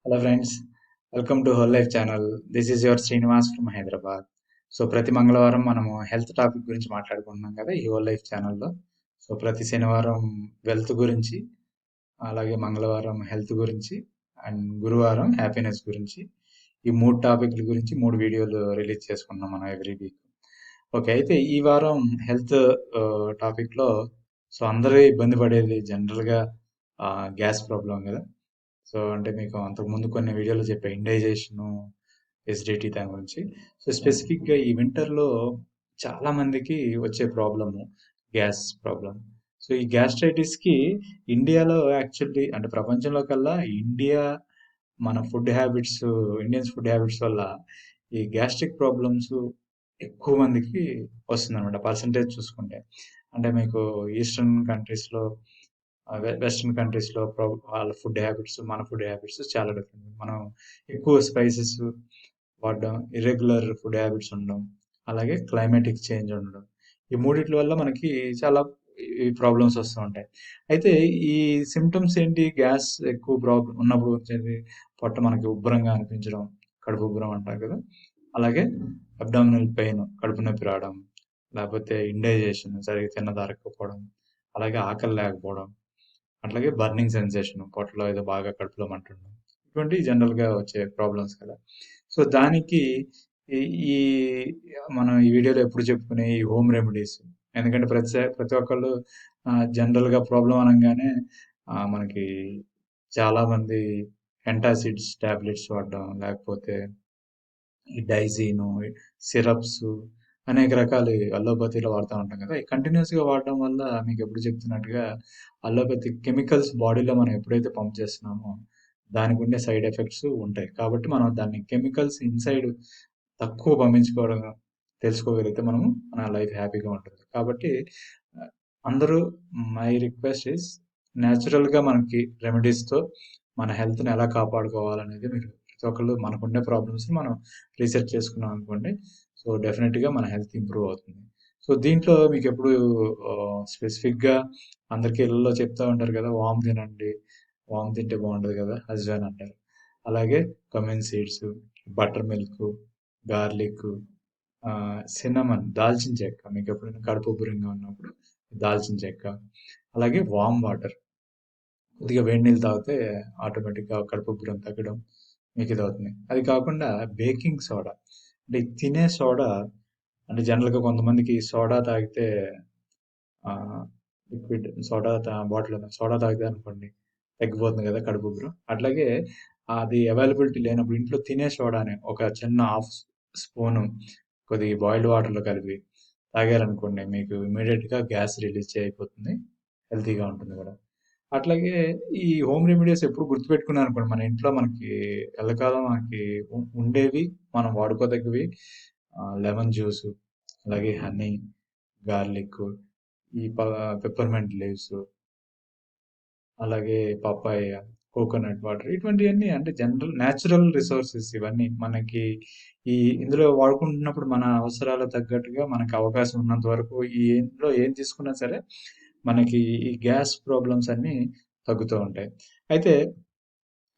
Hello friends, welcome to Whole Life channel. This is your Srinivas from Hyderabad. So ప్రతి మంగళవారం మనము health topic గురించి మాట్లాడుకుంటున్నాం కదా ఈ హోల్ లైఫ్ ఛానల్లో. సో ప్రతి శనివారం వెల్త్ గురించి, అలాగే మంగళవారం హెల్త్ గురించి, అండ్ గురువారం హ్యాపీనెస్ గురించి, ఈ మూడు టాపిక్ల గురించి మూడు వీడియోలు రిలీజ్ చేసుకున్నాం మనం ఎవ్రీ వీక్. ఓకే, అయితే ఈ వారం హెల్త్ టాపిక్లో సో అందరూ ఇబ్బంది పడేది జనరల్గా గ్యాస్ ప్రాబ్లం కదా. సో అంటే మీకు అంతకుముందు కొన్ని వీడియోలో చెప్పా ఇండైజేషను, ఎసిడిటీ దాని గురించి. సో స్పెసిఫిక్గా ఈ వింటర్లో చాలా మందికి వచ్చే ప్రాబ్లము గ్యాస్ ప్రాబ్లం. సో ఈ గ్యాస్ట్రైటిస్కి ఇండియాలో యాక్చువల్లీ అంటే ప్రపంచంలో కల్లా మన food habits, Indians food habits వల్ల ఈ గ్యాస్ట్రిక్ ప్రాబ్లమ్స్ ఎక్కువ మందికి వస్తుందన్నమాట పర్సంటేజ్ చూసుకుంటే. అంటే మీకు ఈస్టర్న్ కంట్రీస్లో, వెస్ట్రన్ కంట్రీస్లో వాళ్ళ ఫుడ్ హ్యాబిట్స్, మన ఫుడ్ హ్యాబిట్స్ చాలా డిఫరెంట్. మనం ఎక్కువ స్పైసెస్ వాడడం, ఇర్రెగ్యులర్ ఫుడ్ హ్యాబిట్స్ ఉండడం, అలాగే క్లైమాటిక్ చేంజ్ ఉండడం, ఈ మూడిట్ల వల్ల మనకి చాలా ఈ ప్రాబ్లమ్స్ వస్తూ ఉంటాయి. అయితే ఈ సిమ్టమ్స్ ఏంటి? గ్యాస్ ఎక్కువ ప్రాబ్లం ఉన్నప్పుడు వచ్చేది పొట్ట మనకి ఉబ్బరంగా అనిపించడం, కడుపు ఉబ్బరం అంటారు కదా. అలాగే అబ్డామినల్ పెయిన్, కడుపు నొప్పి రావడం, లేకపోతే ఇండైజేషన్ సరిగ్గా తిన్నదరగకపోవడం, అలాగే ఆకలి లేకపోవడం, అట్లాగే బర్నింగ్ సెన్సేషన్, పొట్టలో ఏదో బాగా కడుపులో మంటుండడం, ఇటువంటి జనరల్గా వచ్చే ప్రాబ్లమ్స్ కదా. సో దానికి ఈ ఈ మనం ఈ వీడియోలో ఎప్పుడు చెప్పుకునే ఈ హోమ్ రెమెడీస్. ఎందుకంటే ప్రతి ఒక్కళ్ళు జనరల్గా ప్రాబ్లం అనగానే మనకి చాలా మంది ఎంటాసిడ్స్ టాబ్లెట్స్ వాడడం, లేకపోతే ఈ డైజీను, సిరప్స్, అనేక రకాలు అల్లోపతిలో వాడుతూ ఉంటాం కదా. కంటిన్యూస్గా వాడడం వల్ల మీకు ఎప్పుడు చెప్తున్నట్టుగా అల్లోపతి కెమికల్స్ బాడీలో మనం ఎప్పుడైతే పంప్ చేస్తున్నామో దానికి ఉండే సైడ్ ఎఫెక్ట్స్ ఉంటాయి. కాబట్టి మనం దాన్ని కెమికల్స్ ఇన్సైడ్ తక్కువ పంపించుకోవడం తెలుసుకోగలిగితే మనము మన లైఫ్ హ్యాపీగా ఉంటుంది. కాబట్టి ఆ, అందరూ, మై రిక్వెస్ట్ ఇస్ న్యాచురల్గా మనకి రెమెడీస్తో మన హెల్త్ని ఎలా కాపాడుకోవాలనేది మీరు ప్రతి ఒక్కళ్ళు మనకుండే ప్రాబ్లమ్స్ మనం రీసెర్చ్ చేసుకున్నాం అనుకోండి. సో డెఫినెట్గా మన హెల్త్ ఇంప్రూవ్ అవుతుంది. సో దీంట్లో మీకు ఎప్పుడు స్పెసిఫిక్గా అందరికీ ఇళ్ళలో చెప్తా ఉంటారు కదా, వామ్ తినండి, వామ్ తింటే బాగుంటుంది కదా, హస్బెండ్ అంటారు. అలాగే come in seeds, butter milk, garlic, cinnamon, దాల్చిన చెక్క, మీకు ఎప్పుడైనా కడుపు ఉబ్బరంగా ఉన్నప్పుడు దాల్చిన చెక్క, అలాగే వామ్ వాటర్, కొద్దిగా వేడి నీళ్ళు తాగితే ఆటోమేటిక్గా కడుపు ఉబ్బరం తగ్గడం మీకు ఇది అవుతుంది. అది కాకుండా బేకింగ్ సోడా, అంటే ఈ తినే సోడా, అంటే జనరల్గా కొంతమందికి సోడా తాగితే లిక్విడ్ బాటిల్ సోడా తాగితే అనుకోండి తగ్గిపోతుంది కదా కడుపు ఉబ్బరం. అట్లాగే అది అవైలబిలిటీ లేనప్పుడు ఇంట్లో తినే సోడాని ఒక చిన్న హాఫ్ స్పూను కొద్దిగా బాయిల్డ్ వాటర్లో కలిపి తాగారనుకోండి మీకు ఇమీడియట్గా గ్యాస్ రిలీజ్ అయిపోతుంది, హెల్తీగా ఉంటుంది కూడా. అట్లాగే ఈ హోమ్ రెమెడీస్ ఎప్పుడు గుర్తుపెట్టుకున్నాను అనుకోండి, మన ఇంట్లో మనకి ఎల్లకాలం మనకి ఉండేవి, మనం వాడుకోదగ్గవి, లెమన్ జ్యూస్, అలాగే హనీ, గార్లిక్, ఈ పెప్పర్మెంట్ లీవ్స్, అలాగే పపాయ, కోకోనట్ వాటర్, ఇటువంటివన్నీ అంటే జనరల్ న్యాచురల్ రిసోర్సెస్ ఇవన్నీ మనకి ఈ ఇందులో వాడుకుంటున్నప్పుడు మన అవసరాలకు తగ్గట్టుగా మనకు అవకాశం ఉన్నంత వరకు ఈ ఇందులో ఏం తీసుకున్నా సరే మనకి ఈ గ్యాస్ ప్రాబ్లమ్స్ అన్నీ తగ్గుతూ ఉంటాయి. అయితే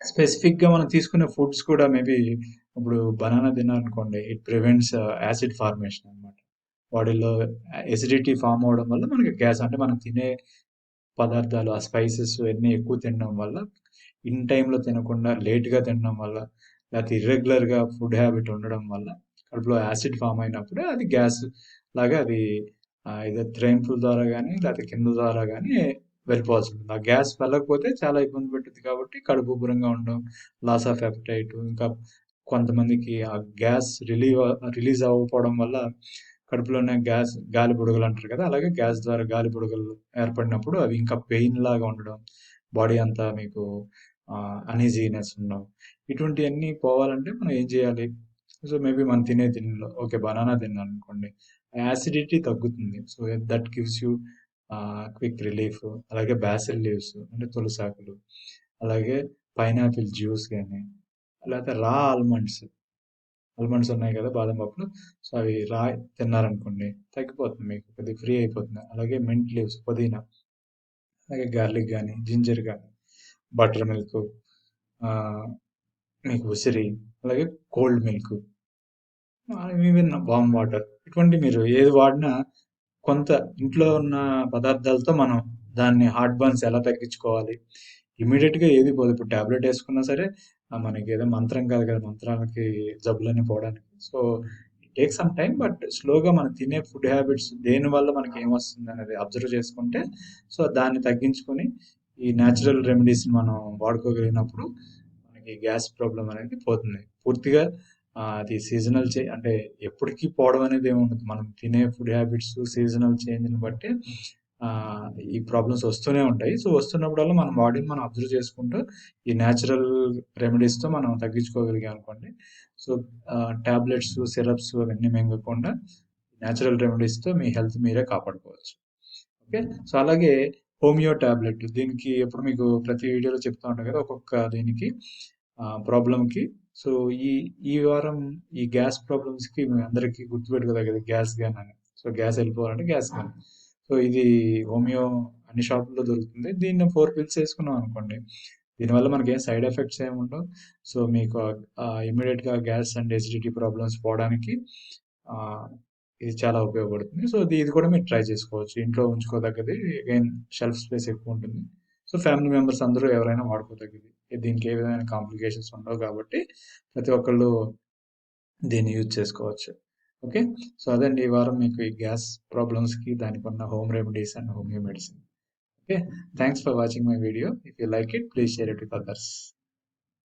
స్పెసిఫిక్గా మనం తీసుకునే ఫుడ్స్ కూడా మేబీ ఇప్పుడు బనానా తిన్నారనుకోండి, ఇట్ ప్రివెంట్స్ యాసిడ్ ఫార్మేషన్ అనమాట. బాడీలో ఎసిడిటీ ఫామ్ అవడం వల్ల మనకి గ్యాస్, అంటే మనం తినే పదార్థాలు, ఆ స్పైసెస్ అన్నీ ఎక్కువ తినడం వల్ల, ఇన్ టైంలో తినకుండా లేట్గా తినడం వల్ల, లేకపోతే ఇర్రెగ్యులర్గా ఫుడ్ హ్యాబిట్ ఉండడం వల్ల కడుపులో యాసిడ్ ఫామ్ అయినప్పుడు అది గ్యాస్ లాగా అది ఏదో త్రెయిన్ఫుల్ ద్వారా కానీ లేకపోతే కింద ద్వారా కానీ వెళ్ళిపోవాల్సి ఉంటుంది. ఆ గ్యాస్ వెళ్ళకపోతే చాలా ఇబ్బంది పెట్టుద్ది. కాబట్టి కడుపు ఉబ్బరంగా ఉండడం, లాస్ ఆఫ్ అపెటైట్, ఇంకా కొంతమందికి ఆ గ్యాస్ రిలీజ్ అవ్వకపోవడం వల్ల కడుపులోనే గాలి బుడగలు అంటారు కదా, అలాగే గ్యాస్ ద్వారా గాలి బుడగలు ఏర్పడినప్పుడు అవి ఇంకా పెయిన్ లాగా ఉండడం, బాడీ అంతా మీకు అనీజీనెస్ ఉండడం, ఇటువంటివన్నీ పోవాలంటే మనం ఏం చేయాలి? సో మేబీ మనం తినే తిండిలో ఓకే బనానా తిన్నాను అనుకోండి, యాసిడిటీ తగ్గుతుంది. So that gives you quick relief. అలాగే బాసిల్ లీవ్స్ అంటే తులసాకులు, అలాగే పైనాపిల్ జ్యూస్ కానీ, లేకపోతే రా ఆల్మండ్స్, ఆల్మండ్స్ ఉన్నాయి కదా బాదం పప్పులు, సో అవి రా తిన్నారనుకోండి తగ్గిపోతుంది, మీకు కొద్దిగా ఫ్రీ అయిపోతుంది. అలాగే మింట్ లీవ్స్, పుదీనా, అలాగే గార్లిక్ కానీ, జింజర్ కానీ, బటర్ మిల్క్, మీకు ఉసిరి, అలాగే cold milk, even warm water, ఇటువంటి మీరు ఏది వాడినా కొంత ఇంట్లో ఉన్న పదార్థాలతో మనం దాన్ని హార్ట్ బర్న్స్ ఎలా తగ్గించుకోవాలి. ఇమీడియట్ గా ఏది పోదు. ఇప్పుడు టాబ్లెట్ వేసుకున్నా సరే మనకి ఏదో మంత్రం కాదు కదా, మంత్రాలకి జబ్బులన్నీ పోవడానికి. So it take some time, but స్లోగా మనం తినే ఫుడ్ హ్యాబిట్స్ దేని వల్ల మనకి ఏమొస్తుంది అనేది అబ్జర్వ్ చేసుకుంటే, సో దాన్ని తగ్గించుకొని ఈ న్యాచురల్ రెమెడీస్ మనం వాడుకోగలిగినప్పుడు మనకి గ్యాస్ ప్రాబ్లం అనేది పోతుంది పూర్తిగా. అది సీజనల్ అంటే ఎప్పటికీ పోవడం అనేది ఏమి ఉండదు. మనం తినే ఫుడ్ హ్యాబిట్స్ సీజనల్ చేంజ్ని బట్టి ఆ, ఈ ప్రాబ్లమ్స్ వస్తూనే ఉంటాయి. సో వస్తున్నప్పుడల్లా మనం బాడీని మనం అబ్జర్వ్ చేసుకుంటూ ఈ న్యాచురల్ రెమెడీస్తో మనం తగ్గించుకోగలిగాం అనుకోండి. సో టాబ్లెట్స్, సిరప్స్ అవన్నీ మింగకుండా న్యాచురల్ రెమెడీస్తో మీ హెల్త్ మీరే కాపాడుకోవచ్చు. ఓకే. సో అలాగే హోమియో టాబ్లెట్, దీనికి ఎప్పుడు మీకు ప్రతి వీడియోలో చెప్తా ఉంటాం కదా, ఒక్కొక్క దీనికి ప్రాబ్లంకి. సో ఈ ఈ వారం ఈ గ్యాస్ ప్రాబ్లమ్స్కి మీ అందరికీ గుర్తుపెట్టుకోదగ్గది గ్యాస్ గన్ అని. సో గ్యాస్ వెళ్ళిపోవాలంటే గ్యాస్ గన్. సో ఇది హోమియో అన్ని షాపుల్లో దొరుకుతుంది. దీన్ని 4 పిల్స్ వేసుకున్నాం అనుకోండి, దీనివల్ల మనకి ఏం సైడ్ ఎఫెక్ట్స్ ఏమి ఉండవు. సో మీకు ఇమీడియట్గా గ్యాస్ అండ్ ఎసిడిటీ ప్రాబ్లమ్స్ పోవడానికి ఆ, ఇది చాలా ఉపయోగపడుతుంది. సో ఇది కూడా మీరు ట్రై చేసుకోవచ్చు. ఇంట్లో ఉంచుకోదగ్గది, అగైన్ షెల్ఫ్ స్పేస్ ఎక్కువ ఉంటుంది. సో ఫ్యామిలీ మెంబర్స్ అందరూ ఎవరైనా వాడుకోదగ్గది. దీనికి ఏ విధమైన కాంప్లికేషన్స్ ఉండవు కాబట్టి ప్రతి ఒక్కళ్ళు దీన్ని యూజ్ చేసుకోవచ్చు. ఓకే. సో అదండి ఈ వారం మీకు ఈ గ్యాస్ ప్రాబ్లమ్స్కి దానికి ఉన్న home remedies and homeo medicine. Okay. Thanks for watching my video. If you like it, please share it with others.